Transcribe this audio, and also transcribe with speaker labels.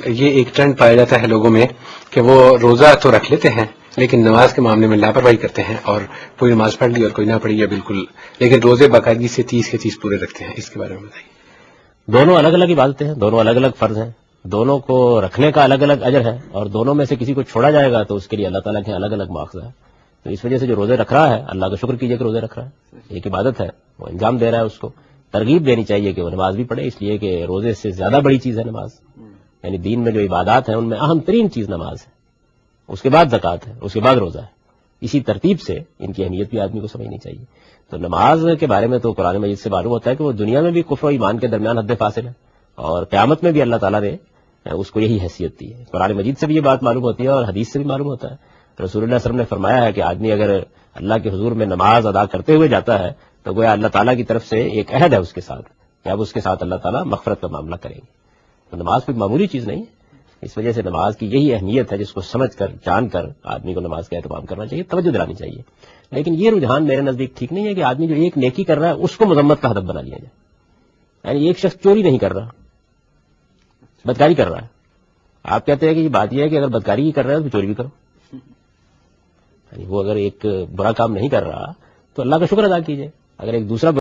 Speaker 1: یہ ایک ٹرینڈ پایا جاتا ہے لوگوں میں کہ وہ روزہ تو رکھ لیتے ہیں لیکن نماز کے معاملے میں لاپرواہی کرتے ہیں، اور کوئی نماز پڑھ لی اور کوئی نہ پڑھی یا بالکل، لیکن روزے باقاعدگی سے 30 کے 30 پورے رکھتے ہیں. اس کے بارے میں بتائیے.
Speaker 2: دونوں الگ الگ عبادتیں ہیں، دونوں الگ الگ فرض ہیں، دونوں کو رکھنے کا الگ الگ اجر ہے، اور دونوں میں سے کسی کو چھوڑا جائے گا تو اس کے لیے اللہ تعالیٰ کے الگ الگ مواخذہ ہے. تو اس وجہ سے جو روزے رکھ رہا ہے اللہ کا شکر کیجئے کہ روزے رکھ رہا ہے، ایک عبادت ہے، وہ انجام دے رہا ہے، اس کو ترغیب دینی چاہیے کہ وہ نماز بھی پڑھے، اس لیے کہ روزے سے زیادہ بڑی چیز ہے نماز. یعنی دین میں جو عبادات ہیں ان میں اہم ترین چیز نماز ہے، اس کے بعد زکوٰۃ ہے، اس کے بعد روزہ ہے. اسی ترتیب سے ان کی اہمیت بھی آدمی کو سمجھنی چاہیے. تو نماز کے بارے میں تو قرآن مجید سے معلوم ہوتا ہے کہ وہ دنیا میں بھی کفر و ایمان کے درمیان حد فاصل ہے، اور قیامت میں بھی اللہ تعالیٰ نے اس کو یہی حیثیت دی ہے. قرآن مجید سے بھی یہ بات معلوم ہوتی ہے اور حدیث سے بھی معلوم ہوتا ہے. رسول اللہ صلی اللہ علیہ وسلم نے فرمایا ہے کہ آدمی اگر اللہ کے حضور میں نماز ادا کرتے ہوئے جاتا ہے تو گویا اللہ تعالیٰ کی طرف سے ایک عہد ہے اس کے ساتھ کہ اب اس کے ساتھ اللہ تعالیٰ مغفرت کا معاملہ کریں گے. تو نماز کوئی معمولی چیز نہیں ہے. اس وجہ سے نماز کی یہی اہمیت ہے جس کو سمجھ کر جان کر آدمی کو نماز کا اہتمام کرنا چاہیے، توجہ دلانی چاہیے. لیکن یہ رجحان میرے نزدیک ٹھیک نہیں ہے کہ آدمی جو ایک نیکی کر رہا ہے اس کو مذمت کا ہدف بنا لیا جائے. یعنی ایک شخص چوری نہیں کر رہا، بدکاری کر رہا ہے، آپ کہتے ہیں کہ یہ بات یہ ہے کہ اگر بدکاری ہی کر رہا ہے تو چوری بھی کرو. یعنی وہ اگر ایک برا کام نہیں کر رہا تو اللہ کا شکر ادا کیجئے. اگر ایک دوسرا